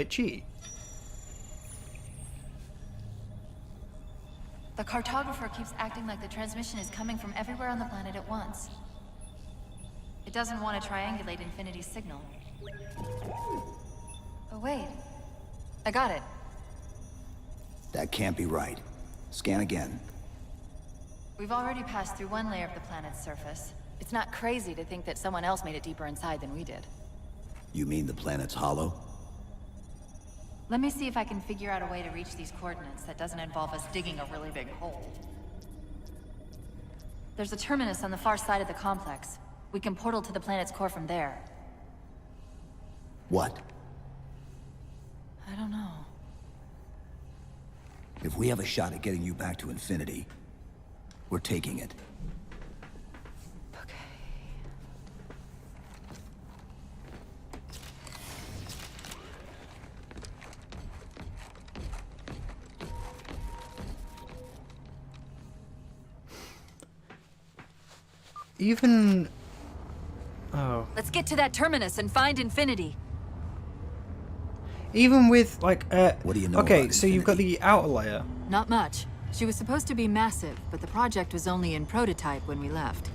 cheat. The cartographer keeps acting like the transmission is coming from everywhere on the planet at once. It doesn't want to triangulate Infinity's signal. Oh wait. I got it. That can't be right. Scan again. We've already passed through one layer of the planet's surface. It's not crazy to think that someone else made it deeper inside than we did. You mean the planet's hollow? Let me see if I can figure out a way to reach these coordinates that doesn't involve us digging a really big hole. There's a terminus on the far side of the complex. We can portal to the planet's core from there. What? I don't know. If we have a shot at getting you back to Infinity, we're taking it. Okay. Even... Oh. Let's get to that terminus and find Infinity. Even with, like, What do you know okay, about so you've got Infinity? the outer layer. Not much. She was supposed to be massive, but the project was only in prototype when we left.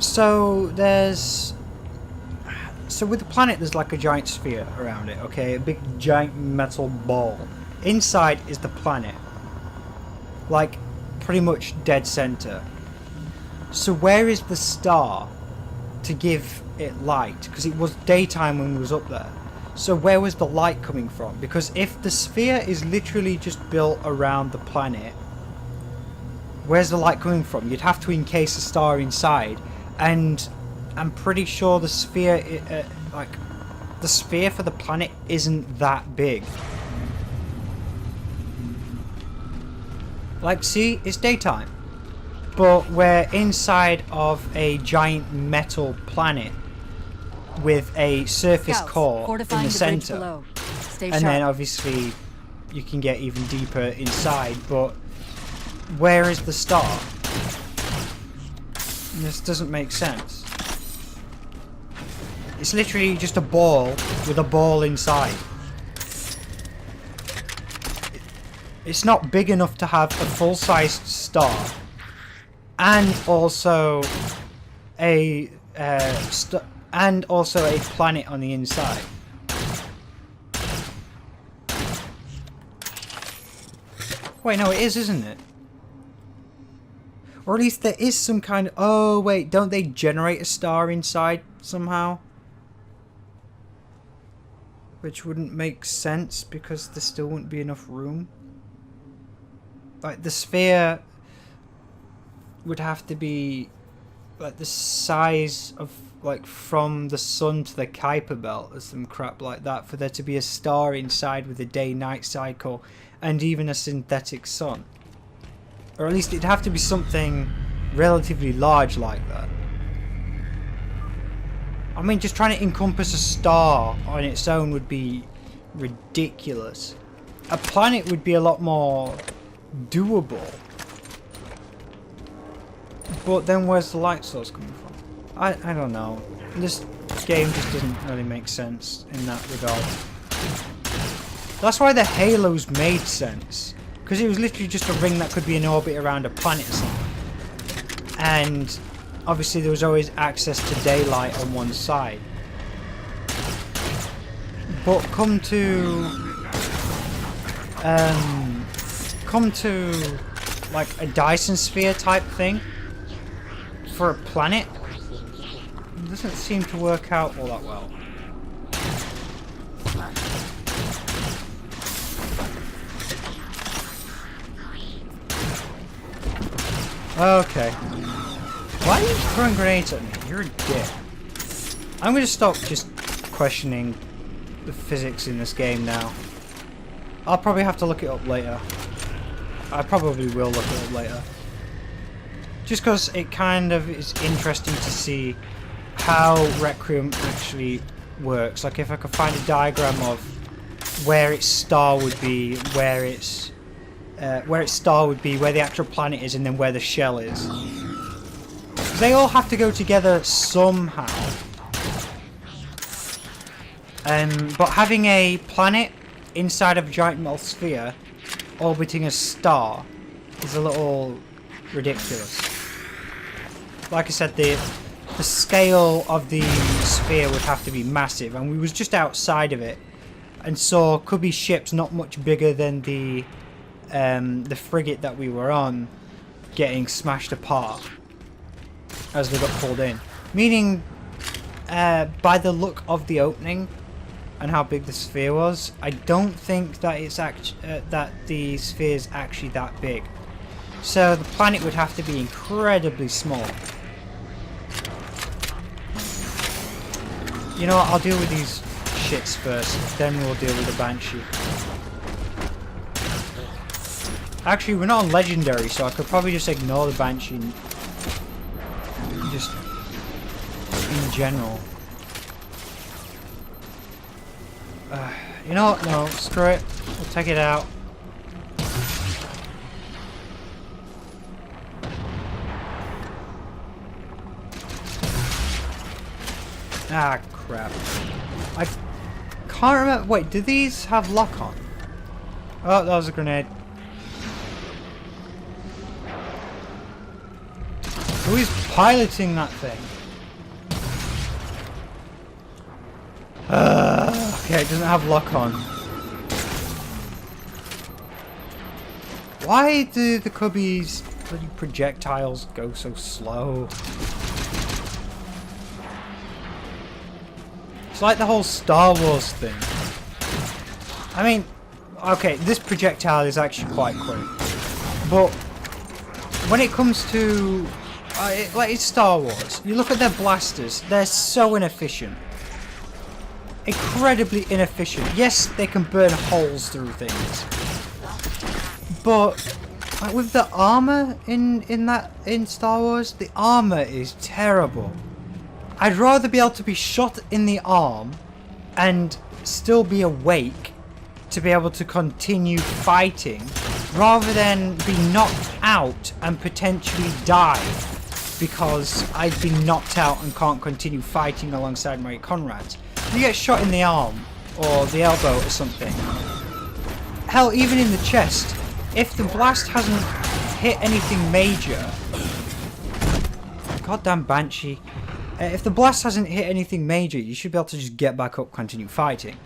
So there's... So with the planet, there's like a giant sphere around it, okay? A big giant metal ball. Inside is the planet. Like, pretty much dead center. So where is the star to give it light? Because it was daytime when we was up there. So where was the light coming from? Because if the sphere is literally just built around the planet, where's the light coming from? You'd have to encase a star inside, and I'm pretty sure the sphere, like, the sphere for the planet isn't that big. Like, see, it's daytime, but we're inside of a giant metal planet with a surface Scouts, core in fortifying the the bridge center. below. Stay And sharp. then obviously you can get even deeper inside, but where is the star? This doesn't make sense. It's literally just a ball with a ball inside. It's not big enough to have a full-sized star, and also a planet on the inside. Wait, no, it is, isn't it? Or at least there is some kind of... Oh, wait, don't they generate a star inside somehow? Which wouldn't make sense because there still wouldn't be enough room. Like, the sphere would have to be, like, the size of, like, from the sun to the Kuiper Belt or some crap like that for there to be a star inside with a day-night cycle and even a synthetic sun. Or at least it'd have to be something relatively large like that. I mean, just trying to encompass a star on its own would be ridiculous. A planet would be a lot more doable. But then where's the light source coming from? I don't know. This game just doesn't really make sense in that regard. That's why the halos made sense. Because it was literally just a ring that could be in orbit around a planet or something. And obviously there was always access to daylight on one side. But come to like a Dyson sphere type thing for a planet, it doesn't seem to work out all that well. Okay. Why are you throwing grenades at me? You're a dick. I'm gonna stop just questioning the physics in this game now. I'll probably have to look it up later. I probably will look it up later. Just because it kind of is interesting to see how Requiem actually works. Like if I could find a diagram of where its star would be, where its star would be, where the actual planet is, and then where the shell is. they all have to go together somehow. But having a planet inside of a giant metal sphere orbiting a star is a little ridiculous. Like I said, the scale of the sphere would have to be massive, and we was just outside of it, and so could be ships not much bigger than the frigate that we were on getting smashed apart as they got pulled in. Meaning, by the look of the opening and how big the sphere was, I don't think that it's that the sphere is actually that big. So the planet would have to be incredibly small. You know what, I'll deal with these shits first, then we'll deal with the Banshee. Actually, we're not on Legendary, so I could probably just ignore the Banshee and just in general. You know what, no, screw it. We'll take it out. Ah, crap. I can't remember. Wait, do these have lock on? Oh, that was a grenade. Who is piloting that thing? Okay, it doesn't have lock on. Why do the Cubby's bloody projectiles go so slow? It's like the whole Star Wars thing. I mean, okay, this projectile is actually quite quick, but when it comes to like it's Star Wars, you look at their blasters, they're so inefficient. Incredibly inefficient. Yes, they can burn holes through things, but like with the armor in Star Wars, the armor is terrible. I'd rather be able to be shot in the arm and still be awake to be able to continue fighting, rather than be knocked out and potentially die because I've been knocked out and can't continue fighting alongside my comrades. You get shot in the arm or the elbow or something. Hell, even in the chest. If the blast hasn't hit anything major... Goddamn Banshee. If the blast hasn't hit anything major, you should be able to just get back up, continue fighting.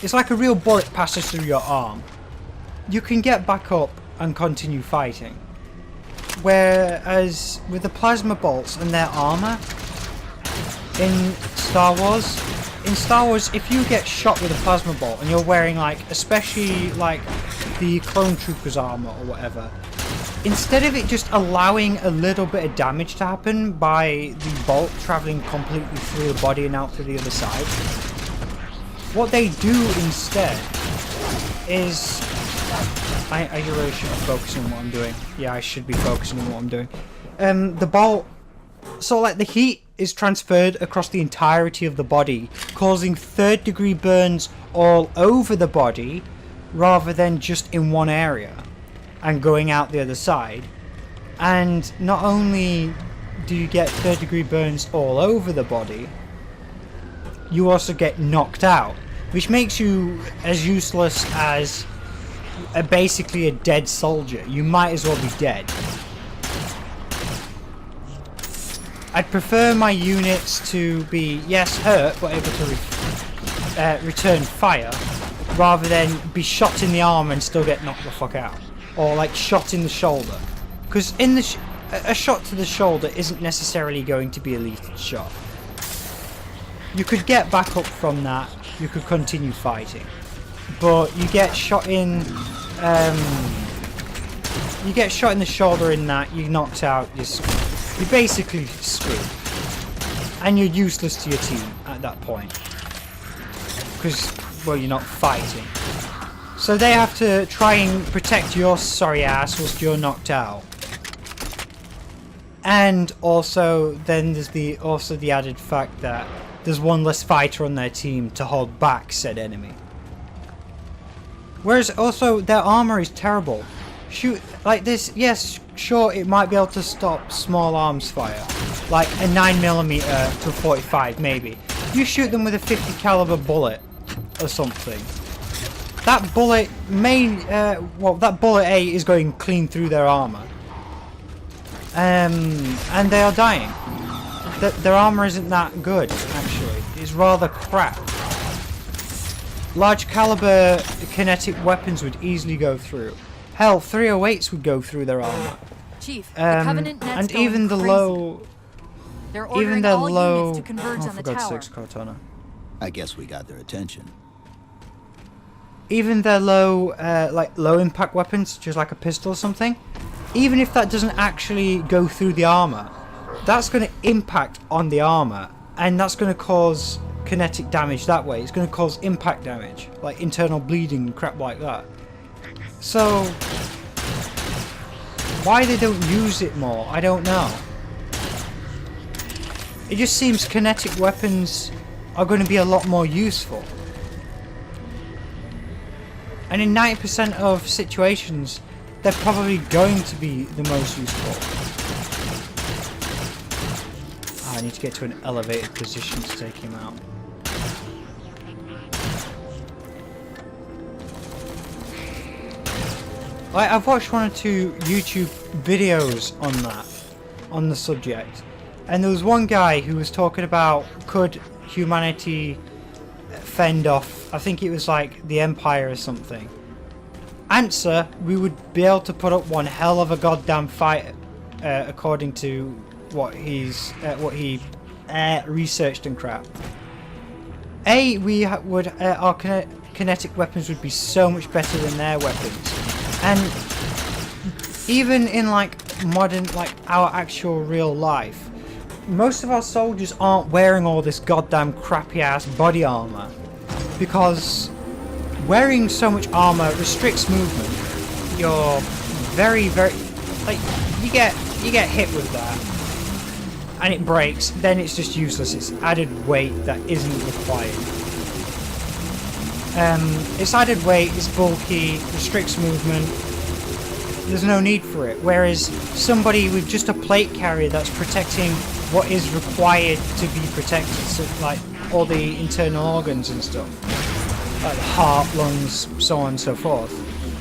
It's like a real bullet passes through your arm. You can get back up and continue fighting. Whereas with the plasma bolts and their armor in Star Wars, if you get shot with a plasma bolt and you're wearing like, especially like the Clone Troopers armor or whatever, instead of it just allowing a little bit of damage to happen by the bolt traveling completely through the body and out through the other side, what they do instead is... I really should be focusing on what I'm doing. Yeah, I should be focusing on what I'm doing. The bolt... So, like, the heat is transferred across the entirety of the body, causing third-degree burns all over the body, rather than just in one area, and going out the other side. And not only do you get third-degree burns all over the body, you also get knocked out, which makes you as useless as basically a dead soldier. You might as well be dead. I'd prefer my units to be, yes, hurt, but able to return fire, rather than be shot in the arm and still get knocked the fuck out. Or like shot in the shoulder. Because in the a shot to the shoulder isn't necessarily going to be a lethal shot. You could get back up from that, you could continue fighting. But you get shot in the shoulder in that, you're knocked out, you're basically screwed. And you're useless to your team at that point. Because, well, you're not fighting. So they have to try and protect your sorry ass whilst you're knocked out. And also, then there's the added fact that there's one less fighter on their team to hold back said enemy. Whereas also, their armor is terrible. shoot like this. Yes, sure, it might be able to stop small arms fire, like a 9mm to a 45 maybe. You shoot them with a 50 caliber bullet or something. That bullet that bullet A is going clean through their armor. And they are dying. Their armor isn't that good, actually. It's rather crap. Large caliber kinetic weapons would easily go through. Hell, 308s would go through their armor. Chief, the Covenant net's and going even the crazy. low, They're even ordering their all low. units to converge Oh, on for the God's tower. sakes, Cortana. I guess we got their attention. Even their low, like low impact weapons, just like a pistol or something. Even if that doesn't actually go through the armor, that's going to impact on the armor, and that's going to cause kinetic damage that way. It's going to cause impact damage, like internal bleeding and crap like that. So, why they don't use it more, I don't know. It just seems kinetic weapons are going to be a lot more useful. And in 90% of situations, they're probably going to be the most useful. I need to get to an elevated position to take him out. I've watched 1 or 2 YouTube videos on that, on the subject, and there was one guy who was talking about, could humanity fend off, I think it was like the Empire or something. Answer, we would be able to put up one hell of a goddamn fight, according to what he researched and crap. Our kinetic weapons would be so much better than their weapons. And even in like modern, like our actual real life, most of our soldiers aren't wearing all this goddamn crappy ass body armor, because wearing so much armor restricts movement. You're very, like you get hit with that, and it breaks. Then it's just useless. It's added weight that isn't required. It's added weight, it's bulky, restricts movement. There's no need for it. Whereas somebody with just a plate carrier that's protecting what is required to be protected, so like all the internal organs and stuff, like the heart, lungs, so on and so forth.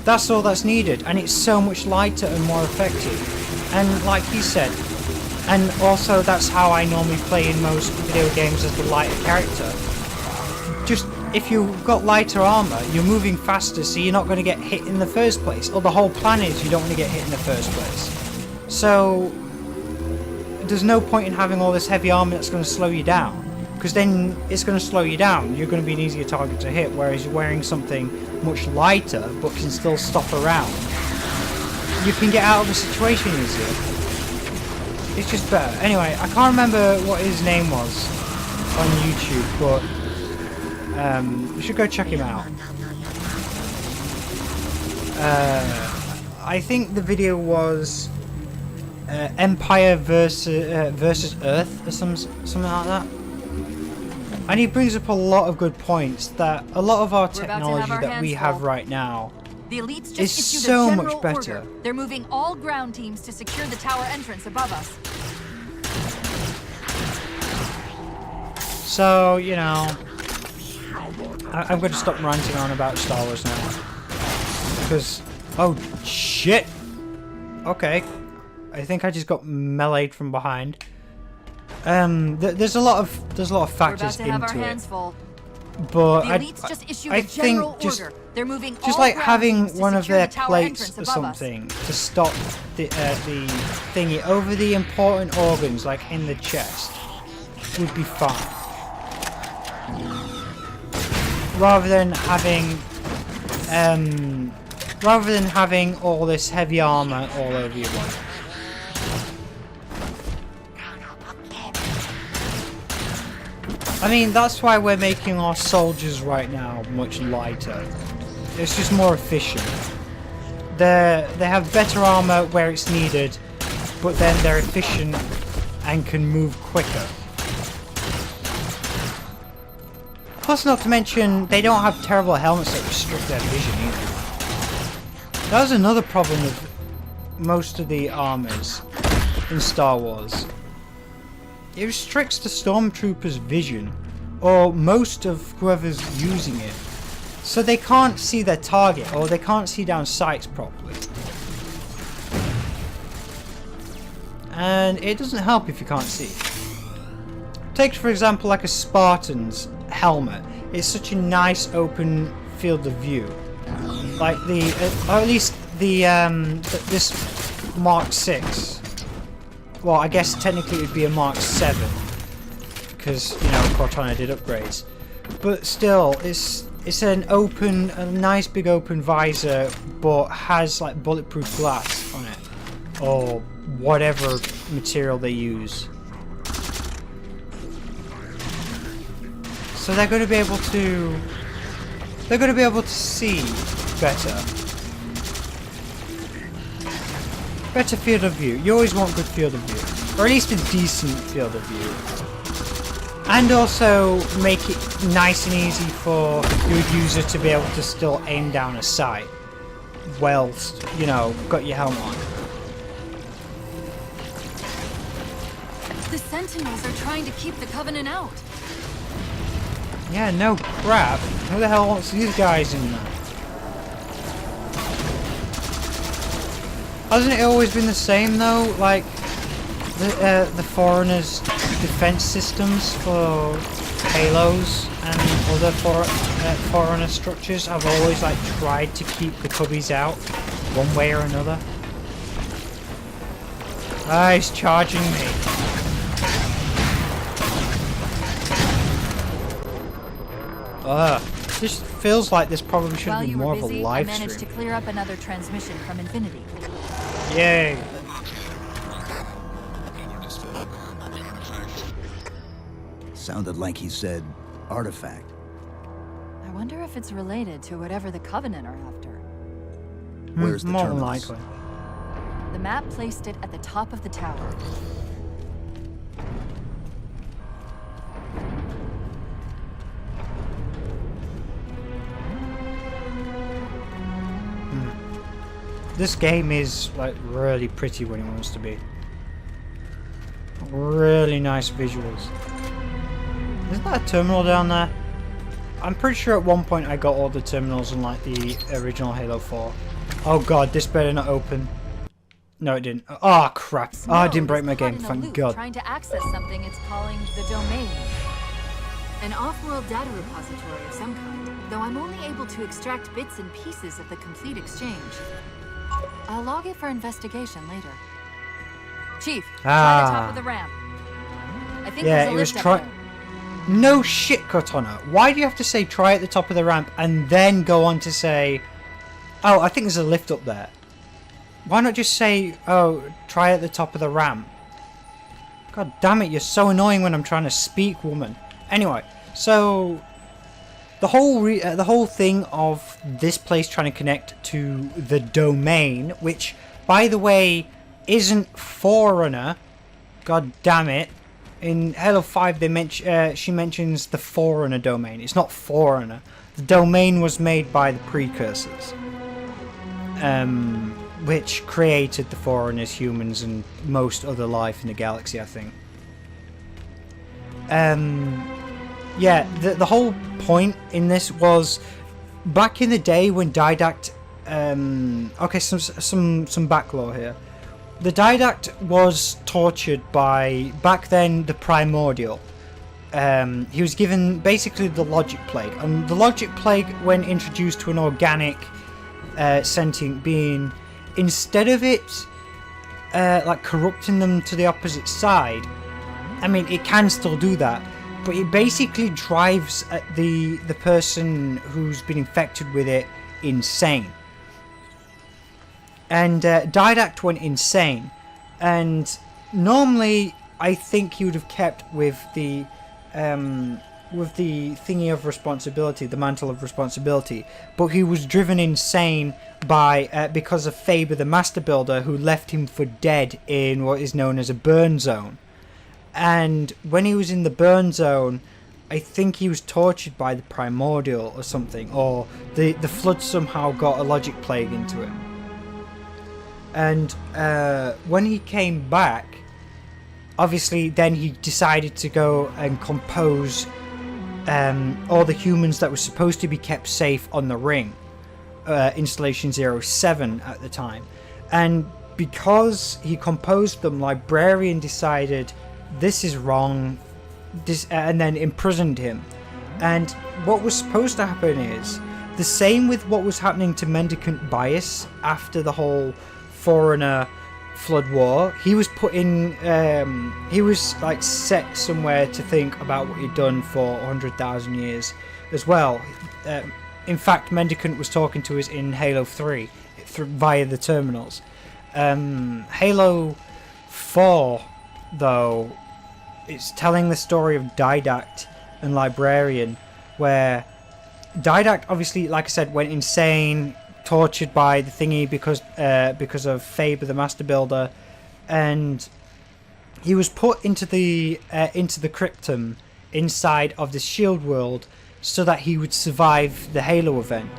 That's all that's needed, and it's so much lighter and more effective. And like he said, and also that's how I normally play in most video games, as the lighter character. Just if you've got lighter armor, you're moving faster, so you're not going to get hit in the first place. Or the whole plan is you don't want to get hit in the first place. So there's no point in having all this heavy armor that's going to slow you down, because then it's going to slow you down. You're going to be an easier target to hit, whereas you're wearing something much lighter but can still stop around. You can get out of the situation easier. It's just better. Anyway, I can't remember what his name was on YouTube, but you should go check him out. I think the video was Empire versus Earth or something like that. And he brings up a lot of good points, that a lot of our technology that we have right now The elites just is issued so a much general better. order. They're moving all ground teams to secure the tower entrance above us. So, you know, I'm going to stop ranting on about Star Wars now. Because, oh shit! Okay, I think I just got meleeed from behind. There's a lot of factors We're about to have our into it. hands full. But The elites just issued I a general think just order. They're moving just all like ground having teams to one of secure their the tower plates or entrance above us. something to stop the thingy over the important organs, like in the chest, would be fine. Rather than having all this heavy armor all over your body. I mean, that's why we're making our soldiers right now much lighter. It's just more efficient. They have better armor where it's needed, but then they're efficient and can move quicker. Plus, not to mention, they don't have terrible helmets that restrict their vision either. That was another problem with most of the armors in Star Wars. It restricts the stormtrooper's vision, or most of whoever's using it, so they can't see their target, or they can't see down sights properly. And it doesn't help if you can't see. Take for example like a Spartan's helmet. It's such a nice open field of view. Like the, or at least the this Mark 6. Well, I guess technically it would be a Mark 7 because you know Cortana did upgrades. But still, it's a nice big open visor, but has like bulletproof glass on it, or whatever material they use. So they're going to be able to. They're going to be able to see better. Better field of view. You always want good field of view, or at least a decent field of view. And also make it nice and easy for your user to be able to still aim down a sight whilst, you know, got your helmet on. The Sentinels are trying to keep the Covenant out. Yeah, no crap. Who the hell wants these guys in there? Hasn't it always been the same though? Like the Forerunners' defense systems for Halos and other Forerunner structures have always like tried to keep the cubbies out one way or another. Ah, he's charging me. This feels like this probably should be more of a live I managed stream. to clear up another transmission from Infinity. Yay! Sounded like he said artifact. I wonder if it's related to whatever the Covenant are after. Where's the More than terminus? likely. The map placed it at the top of the tower. This game is like really pretty when it wants to be. Really nice visuals. Isn't that a terminal down there? I'm pretty sure at one point I got all the terminals in like the original Halo 4. Oh god, this better not open. No, it didn't. Oh crap. Oh, I didn't break my game, thank god. Trying to access something it's calling the Domain. An off-world data repository of some kind, though I'm only able to extract bits and pieces of the complete exchange. I'll log it for investigation later. Chief, try the top of the ramp. I think Yeah, there's a it was lift up there. No shit, Cortana. Why do you have to say try at the top of the ramp and then go on to say, oh, I think there's a lift up there? Why not just say, oh, try at the top of the ramp? God damn it, you're so annoying when I'm trying to speak, woman. Anyway, so the whole thing of this place trying to connect to the Domain, which, by the way, isn't Forerunner. God damn it. In Halo 5, she mentions the Forerunner domain. It's not Forerunner. The domain was made by the Precursors, which created the Forerunners, humans, and most other life in the galaxy, I think. Yeah, the whole point in this was back in the day when Didact. Okay, some backlore here. The Didact was tortured by, back then, the Primordial. He was given basically the Logic Plague. And the Logic Plague, when introduced to an organic sentient being, instead of it like corrupting them to the opposite side, I mean, it can still do that, but it basically drives the person who's been infected with it insane. And Didact went insane, and normally I think he would have kept with the thingy of responsibility, the mantle of responsibility, but he was driven insane by because of Faber the Master Builder, who left him for dead in what is known as a burn zone. And when he was in the burn zone, I think he was tortured by the Primordial or something, or the Flood somehow got a Logic Plague into him. And when he came back, obviously then he decided to go and compose all the humans that were supposed to be kept safe on the ring, Installation 07 at the time. And because he composed them, Librarian decided this is wrong, and then imprisoned him. And what was supposed to happen is the same with what was happening to Mendicant Bias after the whole Foreigner Flood War. He was put in, he was like set somewhere to think about what he'd done for 100,000 years as well. In fact, Mendicant was talking to us in Halo 3 via the terminals. Halo 4, though, it's telling the story of Didact and Librarian, where Didact obviously, like I said, went insane, tortured by the thingy because of Faber the Master Builder, and he was put into the cryptum inside of the Shield world so that he would survive the Halo event.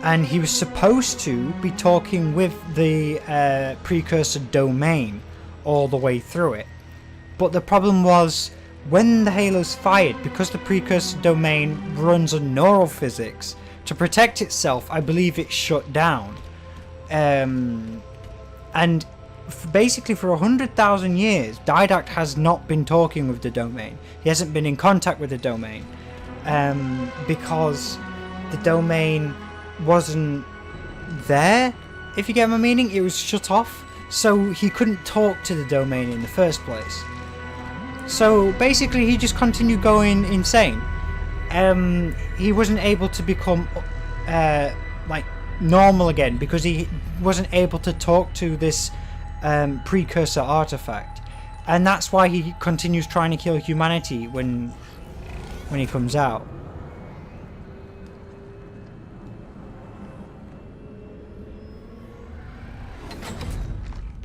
And he was supposed to be talking with the precursor domain all the way through it. But the problem was, when the Halo's fired, because the precursor domain runs on neurophysics, to protect itself, I believe it shut down. And basically for 100,000 years, Didact has not been talking with the domain. He hasn't been in contact with the domain. Because the domain wasn't there, if you get my meaning. It was shut off, so he couldn't talk to the domain in the first place. So basically he just continued going insane. He wasn't able to become like normal again because he wasn't able to talk to this precursor artifact, and that's why he continues trying to kill humanity when he comes out.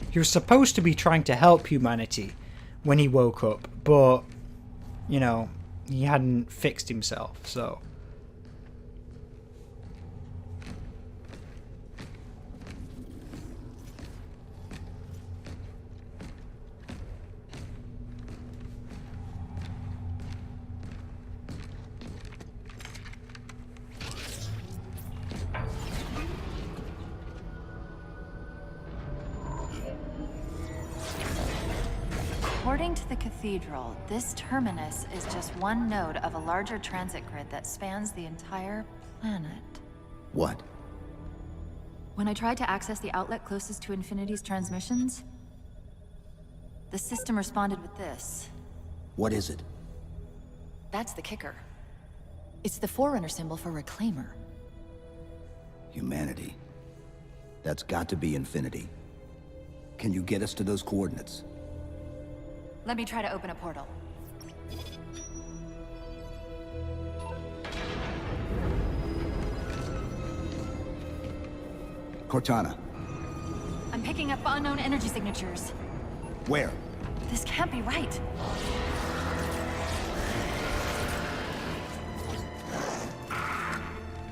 He was supposed to be trying to help humanity when he woke up, but, you know, he hadn't fixed himself, so... According to the cathedral, this terminus is just one node of a larger transit grid that spans the entire planet. What? When I tried to access the outlet closest to Infinity's transmissions, the system responded with this. What is it? That's the kicker. It's the Forerunner symbol for Reclaimer. Humanity. That's got to be Infinity. Can you get us to those coordinates? Let me try to open a portal. Cortana. I'm picking up unknown energy signatures. Where? This can't be right.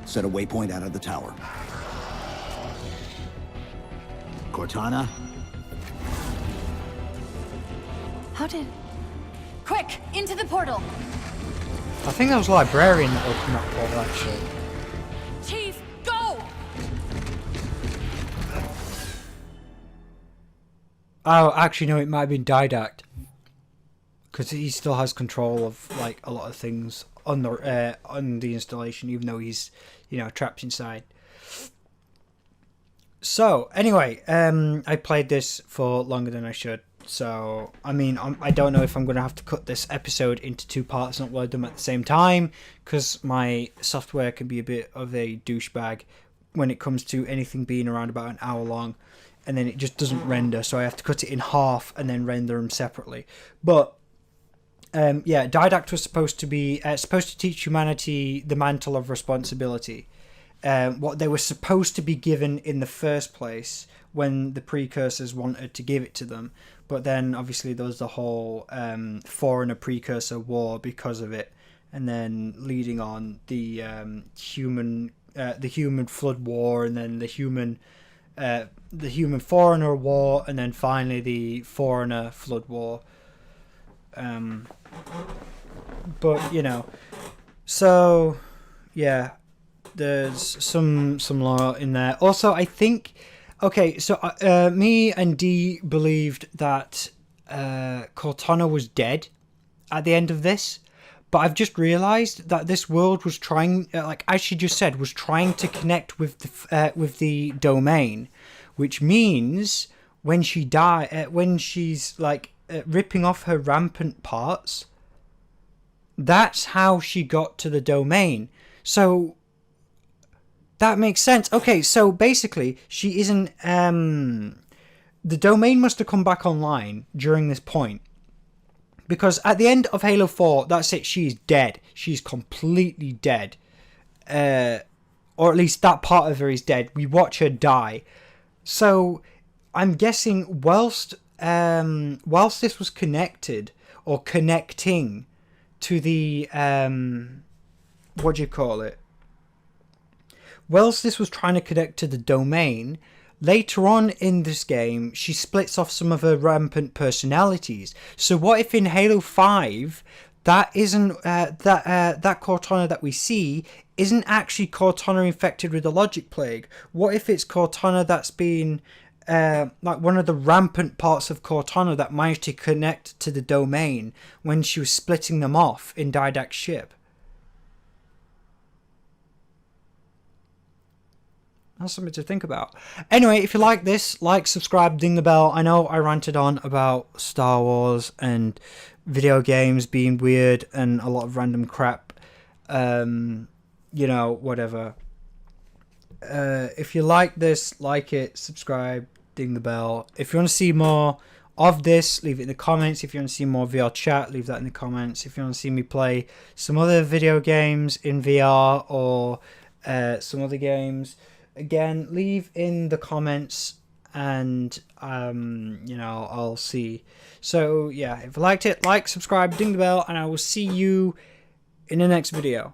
Set a waypoint out of the tower. Cortana? How did... Quick! Into the portal! I think that was Librarian that opened that portal, actually. Chief, go! Oh, actually, no, it might have been Didact. Because he still has control of, like, a lot of things on the installation, even though he's, you know, trapped inside. So, anyway, I played this for longer than I should. So, I mean, I don't know if I'm going to have to cut this episode into two parts and upload them at the same time, because my software can be a bit of a douchebag when it comes to anything being around about an hour long, and then it just doesn't render, so I have to cut it in half and then render them separately. But, yeah, Didact was supposed to teach humanity the mantle of responsibility. What they were supposed to be given in the first place when the precursors wanted to give it to them. But then, obviously, there was the whole Foreigner Precursor War because of it. And then leading on the human Flood War, and then the human the Human Foreigner War, and then finally the Foreigner Flood War. But, you know, so, yeah, there's some lore in there. Also, I think, okay, so me and Dee believed that Cortana was dead at the end of this, but I've just realized that this world was trying, like as she just said, was trying to connect with the domain, which means when she when she's like ripping off her rampant parts, that's how she got to the domain. So that makes sense. Okay, so basically she isn't the domain must have come back online during this point, because at the end of Halo 4, that's it, she's dead. She's completely dead, or at least that part of her is dead. We watch her die. So I'm guessing whilst this was connected or connecting to the what do you call it? Whilst this was trying to connect to the domain, later on in this game, she splits off some of her rampant personalities. So what if in Halo 5, that isn't that Cortana that we see isn't actually Cortana infected with the Logic Plague? What if it's Cortana that's been like one of the rampant parts of Cortana that managed to connect to the domain when she was splitting them off in Didact's ship? That's something to think about. Anyway, if you like this, like, subscribe, ding the bell. I know I ranted on about Star Wars and video games being weird and a lot of random crap. You know, whatever. If you like this, like it, subscribe, ding the bell. If you want to see more of this, leave it in the comments. If you want to see more VR chat, leave that in the comments. If you want to see me play some other video games in VR or some other games, again, leave in the comments and you know, I'll see. So yeah, if you liked it, like, subscribe, ding the bell, and I will see you in the next video.